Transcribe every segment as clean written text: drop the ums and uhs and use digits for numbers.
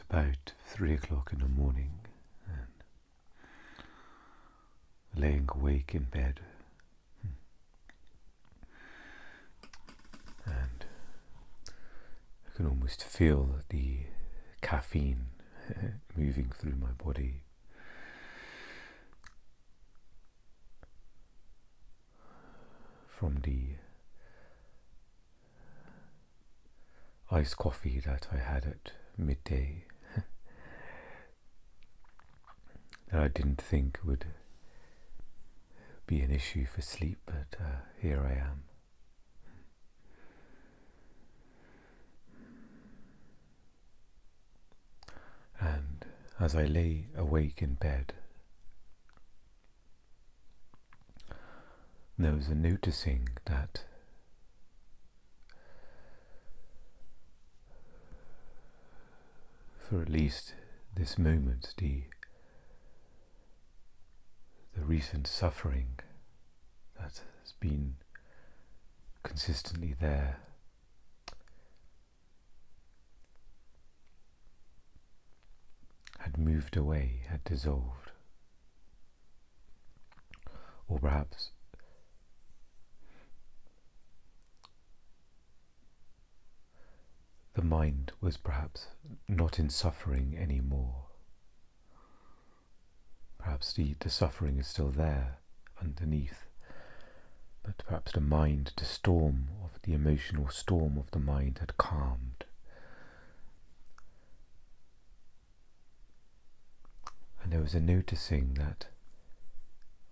about 3 o'clock in the morning and laying awake in bed, and I can almost feel the caffeine moving through my body. From the iced coffee that I had at midday that I didn't think would be an issue for sleep, but here I am. And as I lay awake in bed, there was a noticing that for at least this moment, the recent suffering that has been consistently there had moved away, had dissolved, or perhaps the mind was perhaps not in suffering anymore. Perhaps the suffering is still there underneath, but perhaps the mind, the emotional storm of the mind had calmed. And there was a noticing that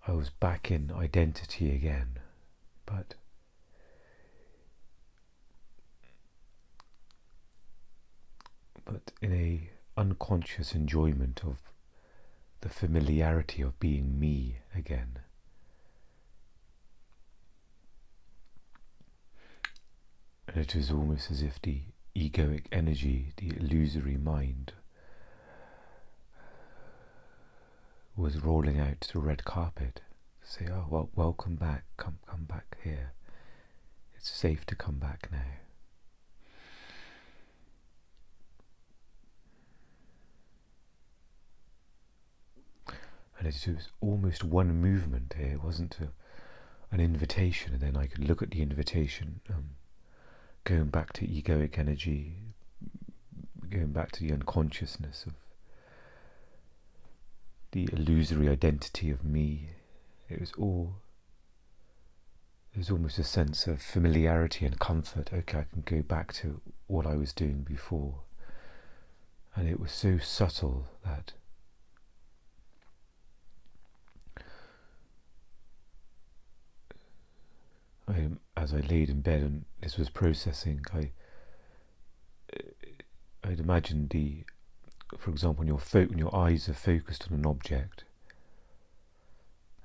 I was back in identity again, but in a unconscious enjoyment of the familiarity of being me again. And it was almost as if the egoic energy, the illusory mind, was rolling out the red carpet to say, oh, well, welcome back, come back here. It's safe to come back now. And it was almost one movement here. It wasn't an invitation, and then I could look at the invitation, going back to egoic energy, going back to the unconsciousness of the illusory identity of me. It was almost a sense of familiarity and comfort. Okay, I can go back to what I was doing before. And it was so subtle that as I laid in bed and this was processing, I'd imagine for example, when your eyes are focused on an object,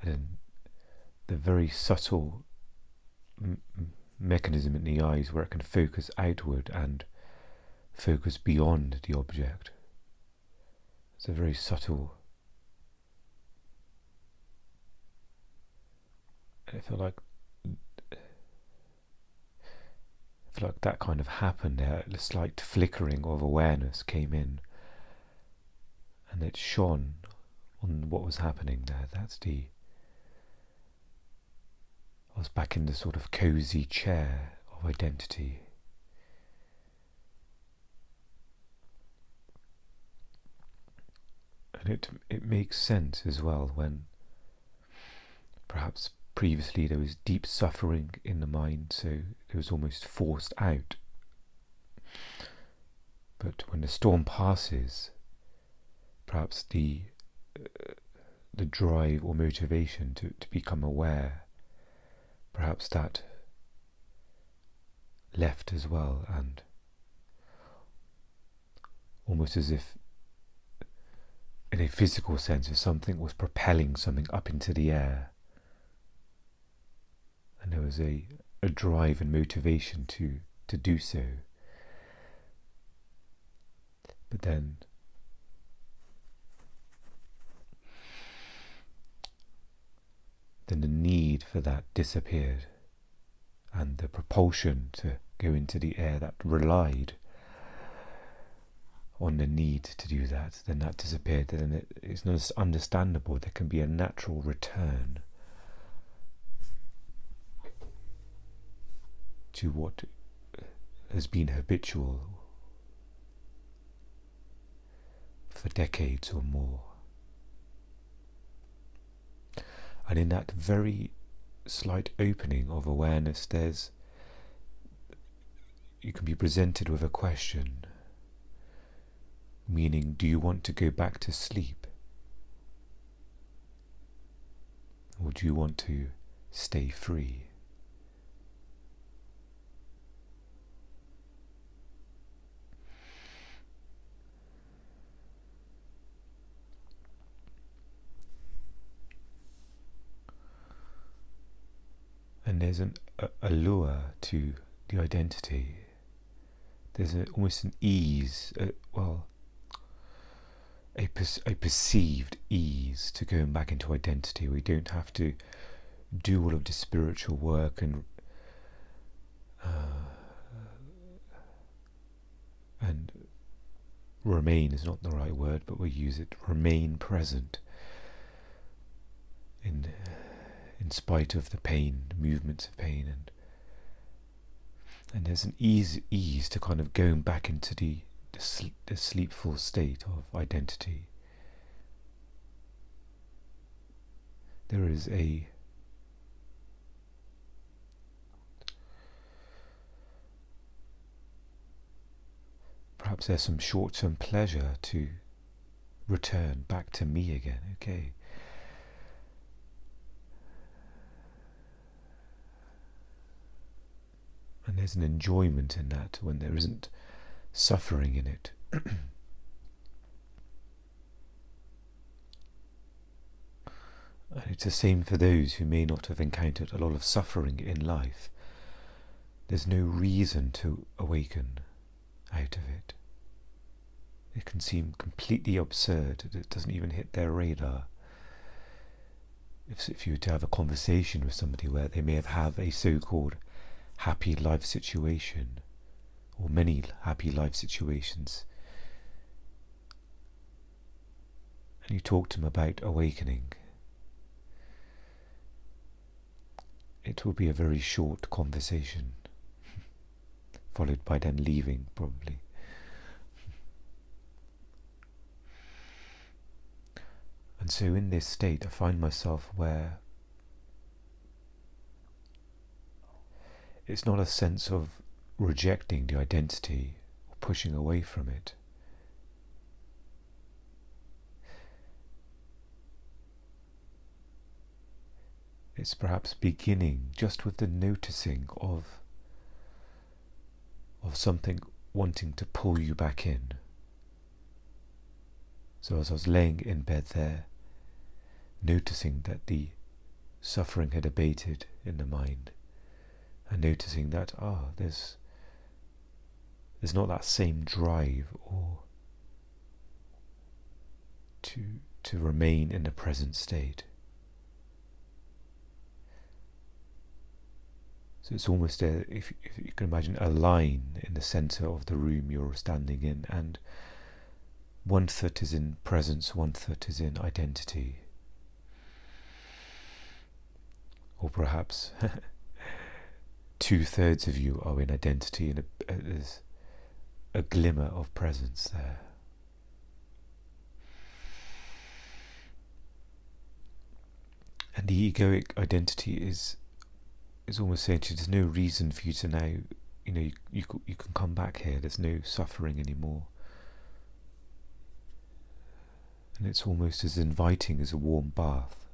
and then the very subtle mechanism in the eyes where it can focus outward and focus beyond the object. It's a very subtle. And it felt like that kind of happened there. A slight flickering of awareness came in, and it shone on what was happening there. I was back in the sort of cozy chair of identity. And it makes sense as well when perhaps previously there was deep suffering in the mind, so it was almost forced out. But when the storm passes, perhaps the drive or motivation to become aware, perhaps that left as well, and almost as if in a physical sense, if something was propelling something up into the air, and there was a drive and motivation to do so. But then the need for that disappeared, and the propulsion to go into the air that relied on the need to do that, then that disappeared. Then it's not understandable. There can be a natural return to what has been habitual for decades or more. And in that very slight opening of awareness, you can be presented with a question, meaning, do you want to go back to sleep? Or do you want to stay free? And there's a lure to the identity. There's almost an ease, a perceived ease to going back into identity. We don't have to do all of the spiritual work and remain is not the right word, but we use it. Remain present in spite of the pain, the movements of pain, and there's an ease to kind of going back into the sleepful state of identity. There is perhaps there's some short-term pleasure to return back to me again, okay? And there's an enjoyment in that when there isn't suffering in it. And it's the same for those who may not have encountered a lot of suffering in life. There's no reason to awaken out of it. It can seem completely absurd. It doesn't even hit their radar. If you were to have a conversation with somebody where they may have a so-called happy life situation, or many happy life situations, and you talk to them about awakening, it will be a very short conversation, followed by them leaving, probably. And so in this state I find myself where it's not a sense of rejecting the identity or pushing away from it. It's perhaps beginning just with the noticing of something wanting to pull you back in. So as I was laying in bed there, noticing that the suffering had abated in the mind, and noticing that there's not that same drive or to remain in the present state. So it's almost if you can imagine a line in the center of the room you're standing in, and 1/3 is in presence, 1/3 is in identity. Or perhaps 2/3 of you are in identity, and there's a glimmer of presence there. And the egoic identity is almost saying to you, there's no reason for you to now, you can come back here, there's no suffering anymore. And it's almost as inviting as a warm bath,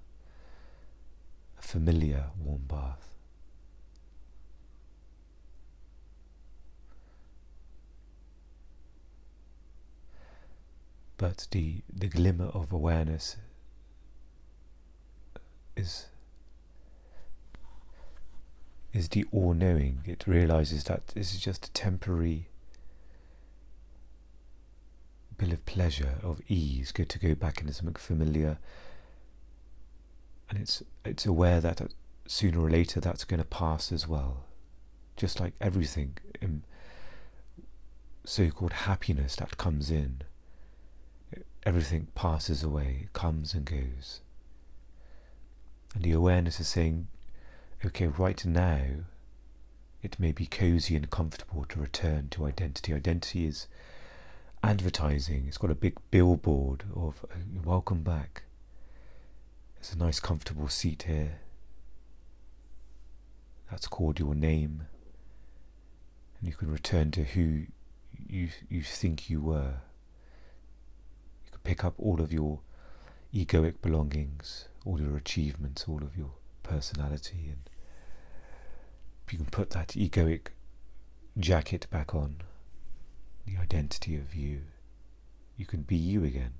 a familiar warm bath. But the glimmer of awareness is the all-knowing. It realizes that this is just a temporary bit of pleasure, of ease, good to go back into something familiar, and it's aware that sooner or later that's going to pass as well, just like everything so-called happiness that comes in. Everything passes away, comes and goes. And the awareness is saying, okay, right now, it may be cozy and comfortable to return to identity. Identity is advertising. It's got a big billboard of welcome back. There's a nice comfortable seat here. That's called your name. And you can return to who you think you were. You can pick up all of your egoic belongings, all your achievements, all of your personality, and you can put that egoic jacket back on, the identity of you. You can be you again.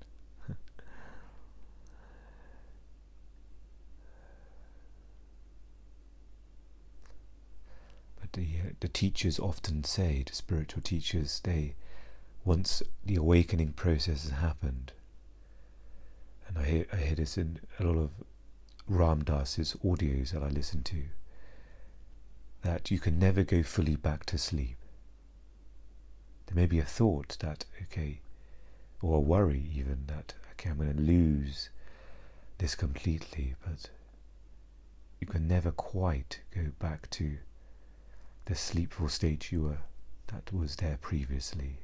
But the teachers often say, the spiritual teachers, once the awakening process has happened, and I hear this in a lot of Ram Dass's audios that I listen to, that you can never go fully back to sleep. There may be a thought that, okay, or a worry even, that, okay, I'm going to lose this completely, but you can never quite go back to the sleepful state that was there previously.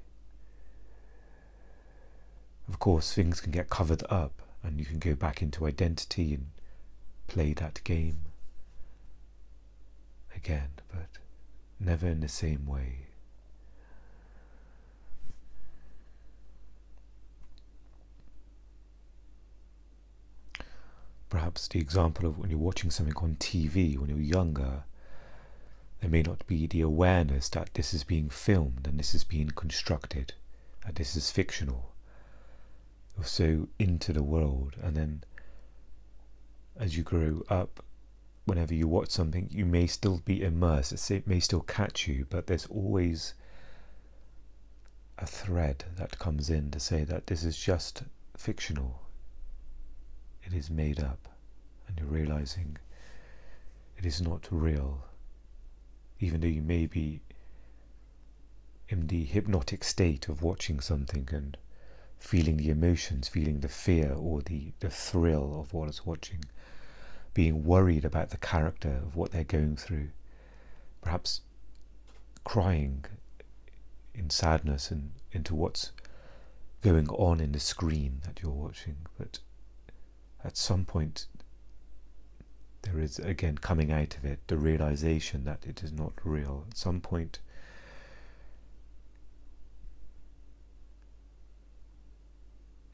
Of course, things can get covered up, and you can go back into identity and play that game again, but never in the same way. Perhaps the example of when you're watching something on TV when you're younger, there may not be the awareness that this is being filmed and this is being constructed, that this is fictional. You're so into the world, and then as you grow up, whenever you watch something, you may still be immersed. It may still catch you, but there's always a thread that comes in to say that this is just fictional. It is made up, and you're realizing it is not real. Even though you may be in the hypnotic state of watching something and feeling the emotions, feeling the fear or the thrill of what is watching, being worried about the character of what they're going through, perhaps crying in sadness and into what's going on in the screen that you're watching. But at some point there is, again, coming out of it, the realization that it is not real. At some point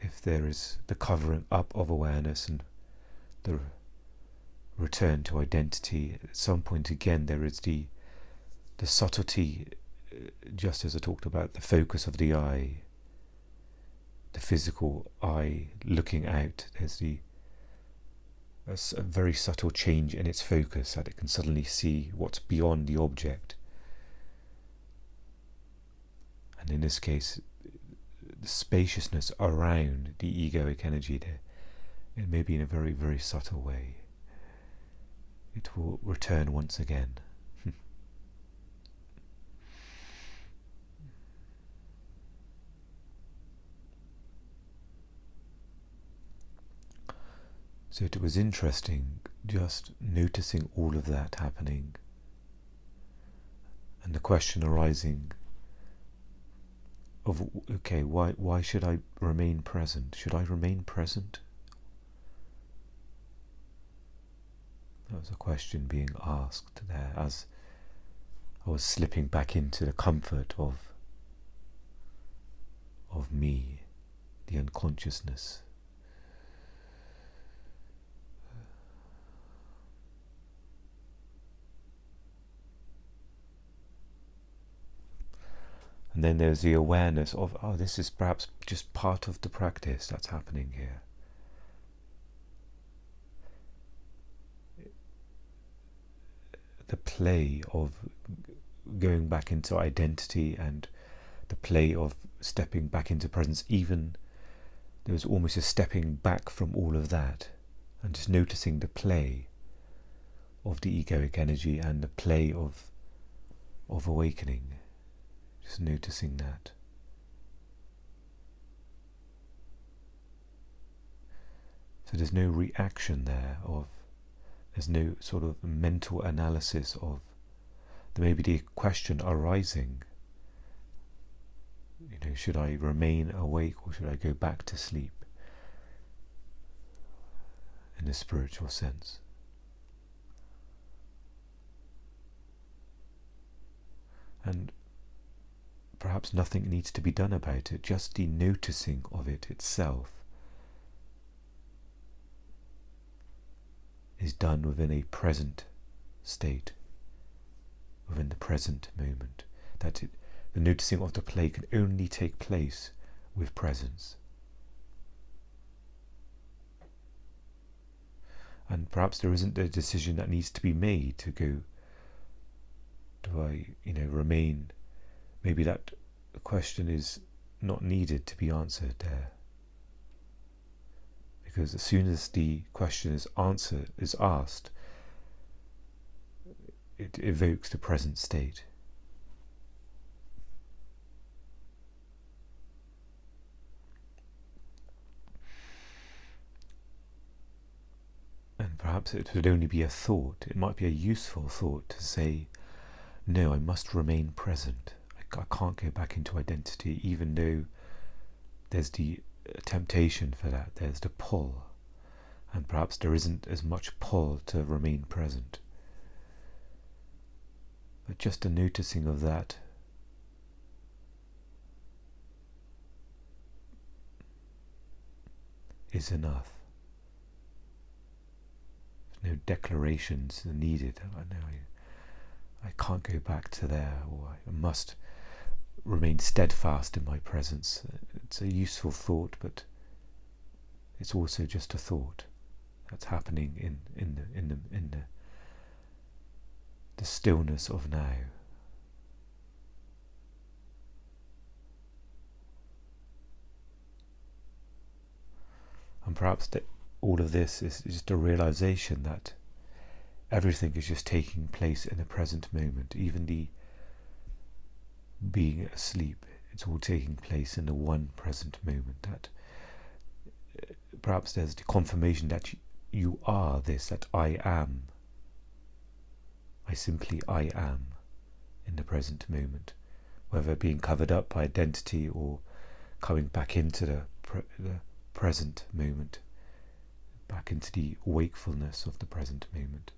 if there is the covering up of awareness and the return to identity, at some point again there is the subtlety, just as I talked about, the focus of the eye, the physical eye looking out. There's a very subtle change in its focus, that it can suddenly see what's beyond the object. And in this case, the spaciousness around the egoic energy there, it may be in a very, very subtle way. It will return once again. So it was interesting just noticing all of that happening, and the question arising of, okay, why should I remain present? Should I remain present? That was a question being asked there as I was slipping back into the comfort of me, the unconsciousness. And then there's the awareness of, oh, this is perhaps just part of the practice that's happening here. The play of going back into identity and the play of stepping back into presence, even there was almost a stepping back from all of that and just noticing the play of the egoic energy and the play of awakening. Just noticing that. So there's no reaction there's no sort of mental analysis of, there may be the question arising, should I remain awake or should I go back to sleep, in a spiritual sense. And perhaps nothing needs to be done about it, just the noticing of it itself is done within a present state, within the present moment. The noticing of the play can only take place with presence. And perhaps there isn't a decision that needs to be made to go, do I, remain? Maybe that question is not needed to be answered there. Because as soon as the question is asked, it evokes the present state. And perhaps it would only be a thought. It might be a useful thought to say, no, I must remain present. I can't go back into identity, even though there's the temptation for that, there's the pull. And perhaps there isn't as much pull to remain present. But just a noticing of that is enough. No declarations are needed. I can't go back to there, or I must remain steadfast in my presence. It's a useful thought, but it's also just a thought that's happening in the stillness of now. And perhaps that all of this is just a realization that everything is just taking place in the present moment. Even the being asleep, it's all taking place in the one present moment. That perhaps there's the confirmation that you are this, that I am. I am in the present moment, whether being covered up by identity or coming back into the present moment, back into the wakefulness of the present moment.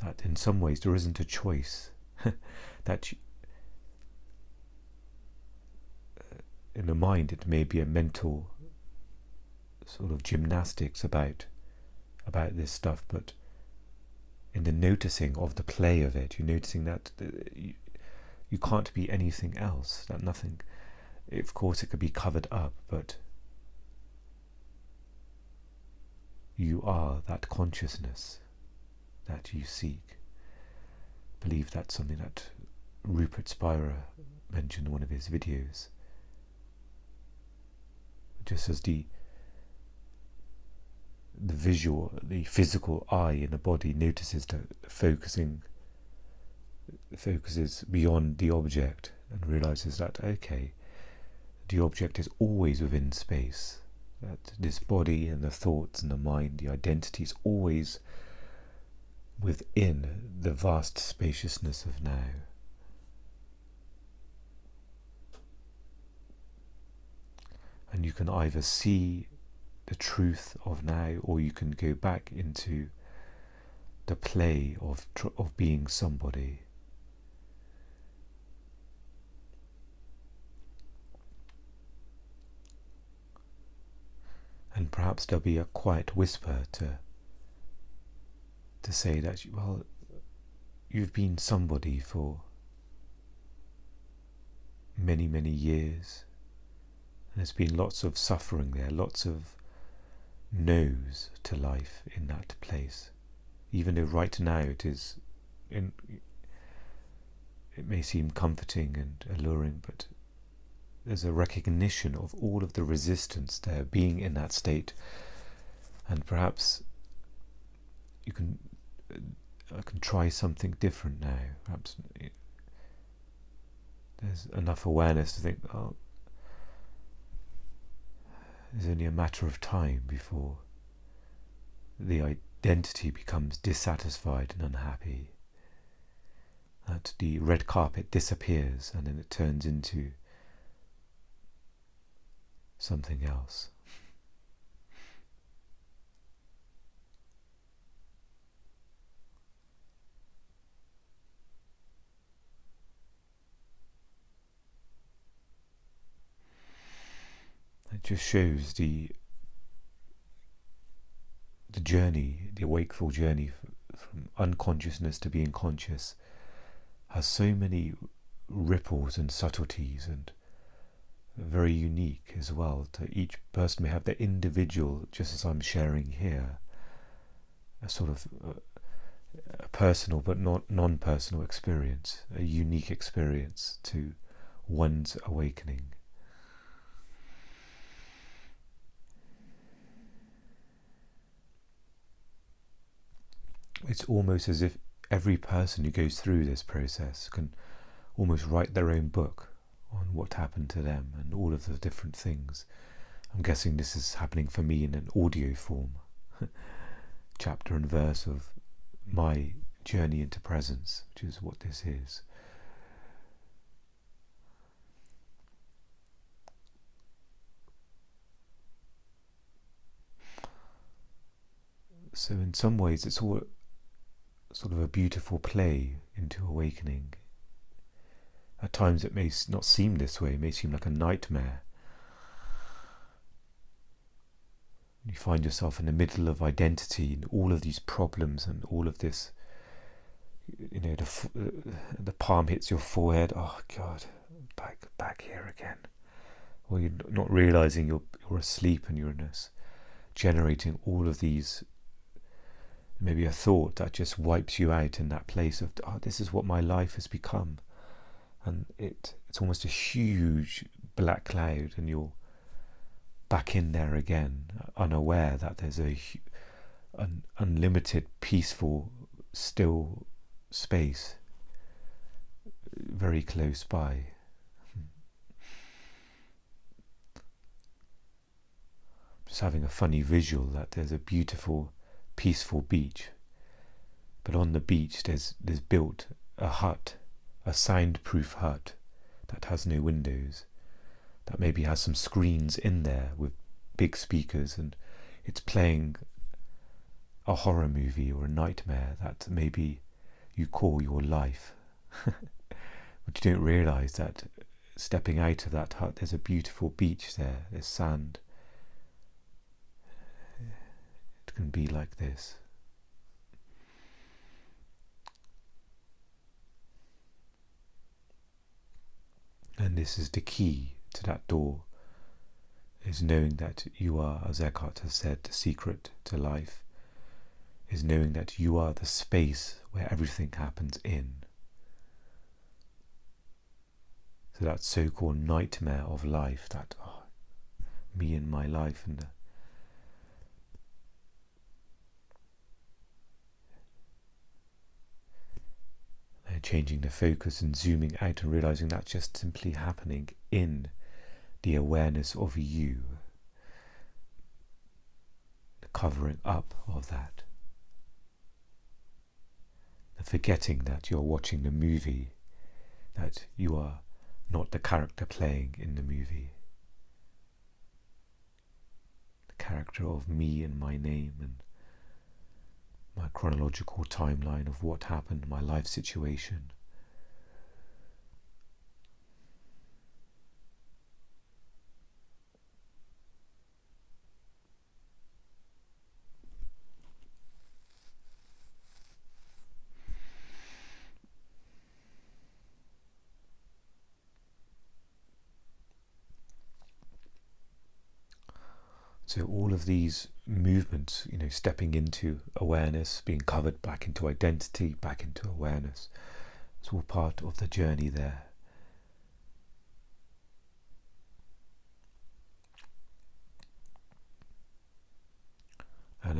That in some ways there isn't a choice. That in the mind it may be a mental sort of gymnastics about this stuff, but in the noticing of the play of it, you're noticing that you can't be anything else, that nothing, of course it could be covered up, but you are that consciousness that you seek. I believe that's something that Rupert Spira mentioned in one of his videos. Just as the visual, the physical eye in the body notices the focuses beyond the object and realizes that, okay, the object is always within space, that this body and the thoughts and the mind, the identity is always within the vast spaciousness of now. And you can either see the truth of now, or you can go back into the play of being somebody. And perhaps there'll be a quiet whisper to say that, well, you've been somebody for many, many years. And there's been lots of suffering there, lots of no's to life in that place. Even though right now it may seem comforting and alluring, but there's a recognition of all of the resistance there, being in that state, And perhaps you can, I can try something different now. Perhaps there's enough awareness to think, oh, it's only a matter of time before the identity becomes dissatisfied and unhappy. That the red carpet disappears and then it turns into something else. It just shows the journey, the wakeful journey from unconsciousness to being conscious has so many ripples and subtleties, and very unique as well. To each person may have their individual, just as I'm sharing here, a sort of a personal but not non-personal experience, a unique experience to one's awakening. It's almost as if every person who goes through this process can almost write their own book on what happened to them and all of the different things. I'm guessing this is happening for me in an audio form, chapter and verse of my journey into presence, which is what this is. So in some ways it's all sort of a beautiful play into awakening. At times it may not seem this way, it may seem like a nightmare. You find yourself in the middle of identity and all of these problems and all of this, the palm hits your forehead, oh God, back here again. Or you're not realizing you're asleep and you're in this, generating all of these, maybe a thought that just wipes you out in that place of, oh, this is what my life has become. And it's almost a huge black cloud, and you're back in there again, unaware that there's an unlimited, peaceful, still space very close by. Just having a funny visual that there's a beautiful, peaceful beach, but on the beach there's built a hut, a soundproof hut that has no windows, that maybe has some screens in there with big speakers, and it's playing a horror movie or a nightmare that maybe you call your life. But you don't realize that stepping out of that hut, there's a beautiful beach there, there's sand. It can be like this. And this is the key to that door, is knowing that you are, as Eckhart has said, the secret to life, is knowing that you are the space where everything happens in. So that so-called nightmare of life, that me and my life, and changing the focus and zooming out and realizing that's just simply happening in the awareness of you, the covering up of that, the forgetting that you're watching the movie, that you are not the character playing in the movie, the character of me and my name and my chronological timeline of what happened, my life situation. So all of these movements, stepping into awareness, being covered back into identity, back into awareness, it's all part of the journey there.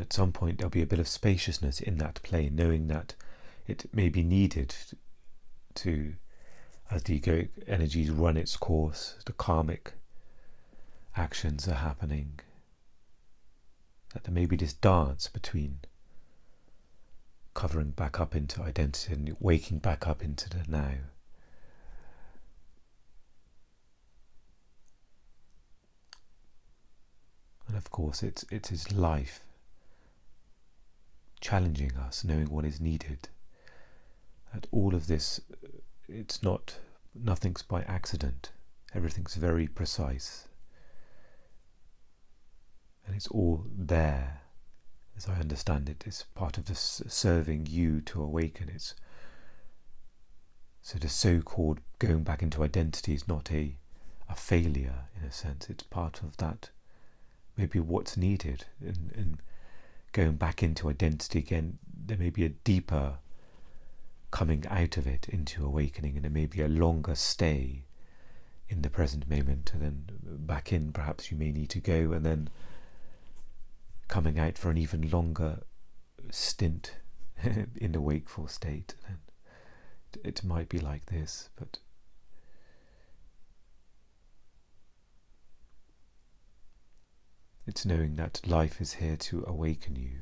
at some point there'll be a bit of spaciousness in that plane, knowing that it may be needed to, as the egoic energies run its course, the karmic actions are happening, that there may be this dance between covering back up into identity and waking back up into the now. And of course it is life challenging us, knowing what is needed. That all of this, nothing's by accident. Everything's very precise. And it's all there, as I understand it. It's part of this serving you to awaken. So the so-called going back into identity is not a failure, in a sense. It's part of that, maybe what's needed in going back into identity again. There may be a deeper coming out of it into awakening, and there may be a longer stay in the present moment, and then back in perhaps you may need to go, and then coming out for an even longer stint in the wakeful state. And it might be like this, but it's knowing that life is here to awaken you.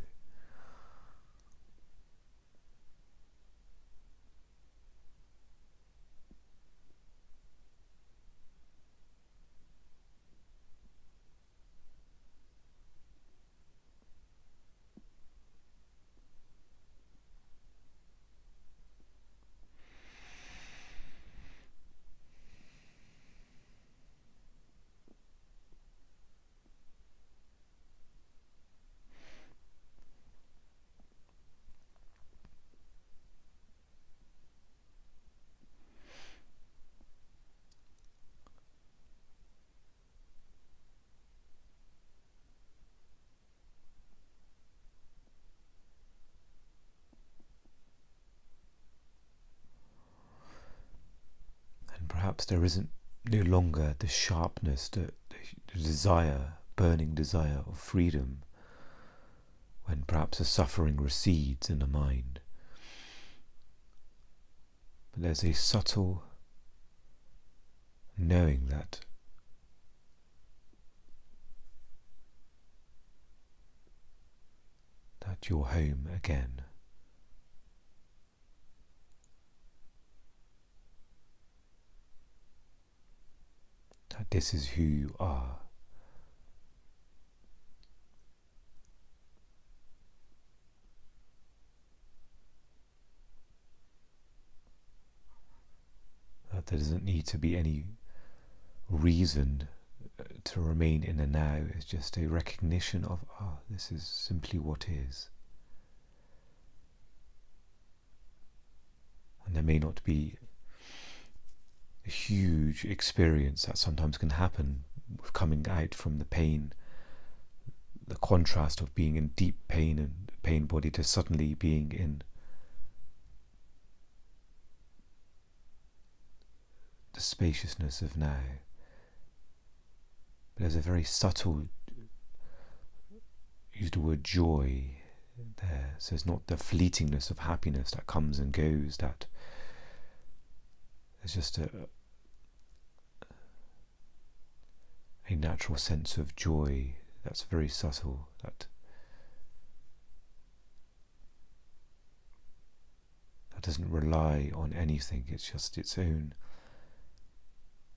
Perhaps there isn't no longer the sharpness, the desire, burning desire of freedom, when perhaps the suffering recedes in the mind. But there's a subtle knowing that you're home again. That this is who you are. That there doesn't need to be any reason to remain in the now. It's just a recognition of, this is simply what is. And there may not be a huge experience that sometimes can happen with coming out from the pain, the contrast of being in deep pain and pain body to suddenly being in the spaciousness of now. But there's a very subtle, use the word joy there. So it's not the fleetingness of happiness that comes and goes, that there's just a natural sense of joy that's very subtle, that doesn't rely on anything. It's just its own,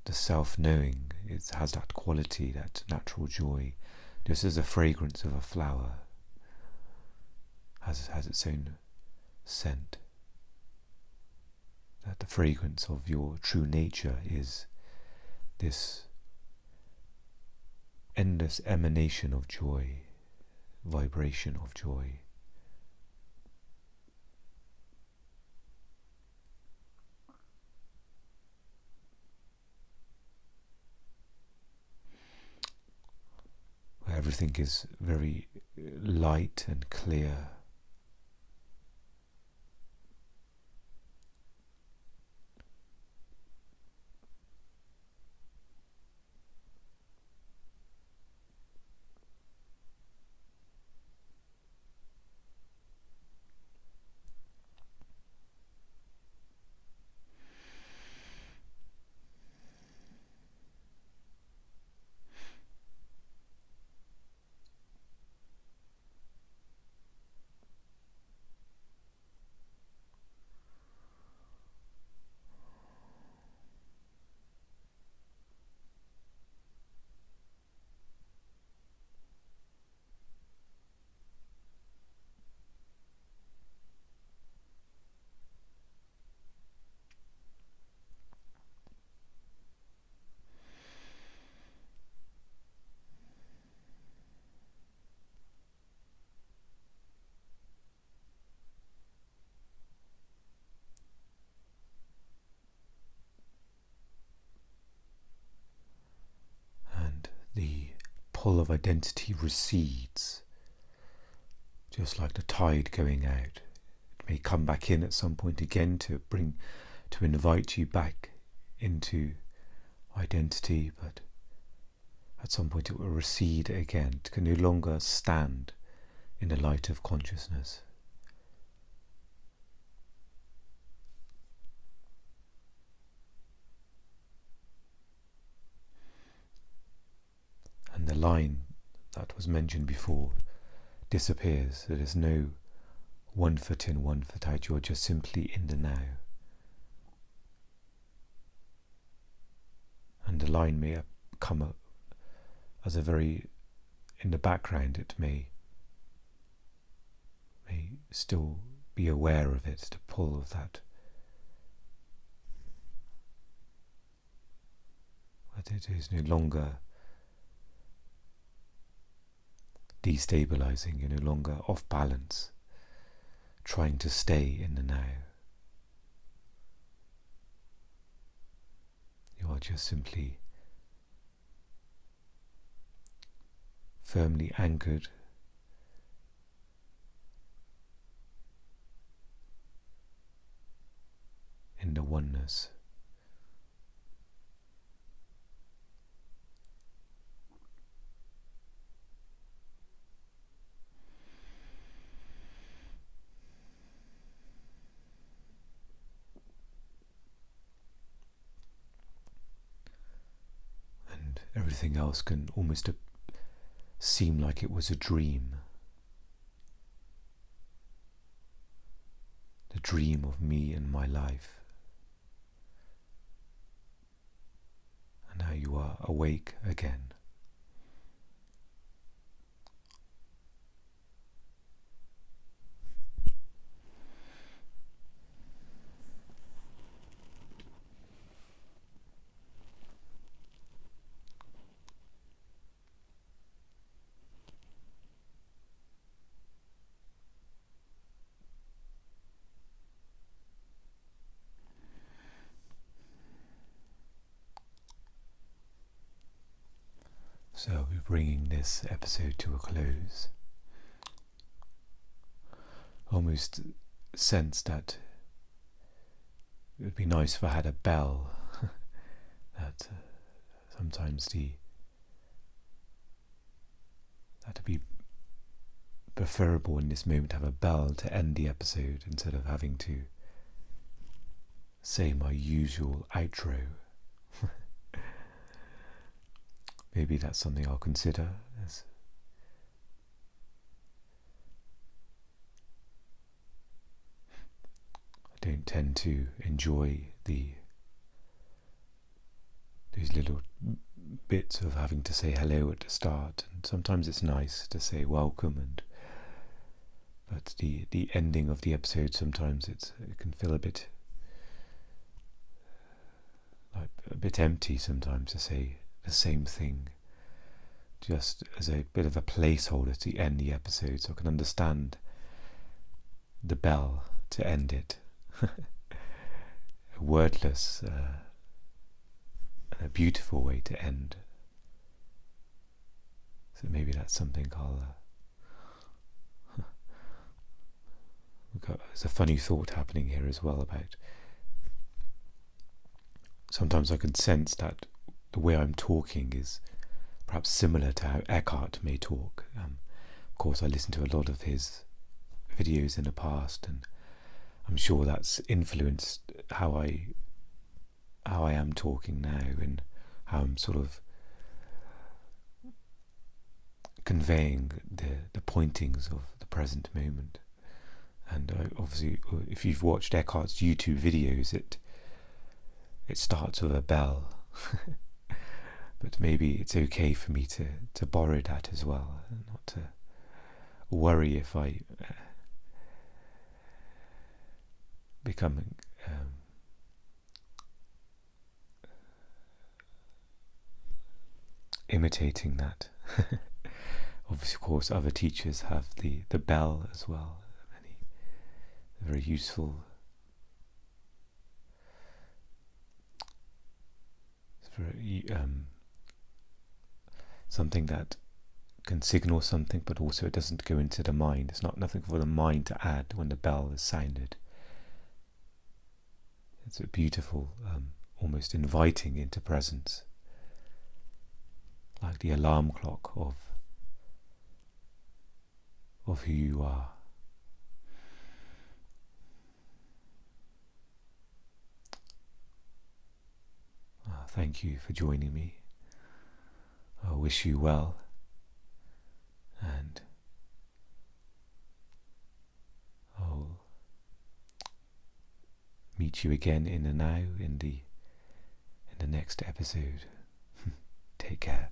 the self-knowing. It has that quality, that natural joy, just as the fragrance of a flower has its own scent. That the fragrance of your true nature is this endless emanation of joy, vibration of joy. Where everything is very light and clear. pull of identity recedes, just like the tide going out. It may come back in at some point again to invite you back into identity, but at some point it will recede again. It can no longer stand in the light of consciousness. And the line that was mentioned before disappears. There is no one foot in, one foot out. You're just simply in the now. And the line may come up as a very, in the background, it may still be aware of it, the pull of that. But it is no longer destabilizing, you're no longer off balance, trying to stay in the now. You are just simply firmly anchored in the oneness. And everything else can almost seem like it was a dream. The dream of me and my life. And now you are awake again. So I'll be bringing this episode to a close. Almost sense that it would be nice if I had a bell. That sometimes that would be preferable in this moment to have a bell to end the episode instead of having to say my usual outro. Maybe that's something I'll consider. As I don't tend to enjoy these little bits of having to say hello at the start, and sometimes it's nice to say welcome, but the ending of the episode sometimes it can feel a bit empty sometimes to say the same thing, just as a bit of a placeholder to end the episode, so I can understand the bell to end it. A wordless and a beautiful way to end. So maybe that's something I'll there's a funny thought happening here as well about sometimes I can sense that the way I'm talking is perhaps similar to how Eckhart may talk. Of course, I listened to a lot of his videos in the past, and I'm sure that's influenced how I am talking now and how I'm sort of conveying the pointings of the present moment. And obviously, if you've watched Eckhart's YouTube videos, it starts with a bell. But maybe it's okay for me to borrow that as well, and not to worry if I become imitating that. Obviously, of course, other teachers have the bell as well. Many very useful. It's very something that can signal something, but also it doesn't go into the mind. It's not nothing for the mind to add when the bell is sounded. It's a beautiful, almost inviting into presence, like the alarm clock of who you are. Thank you for joining me. I wish you well, and I'll meet you again in the next episode. Take care.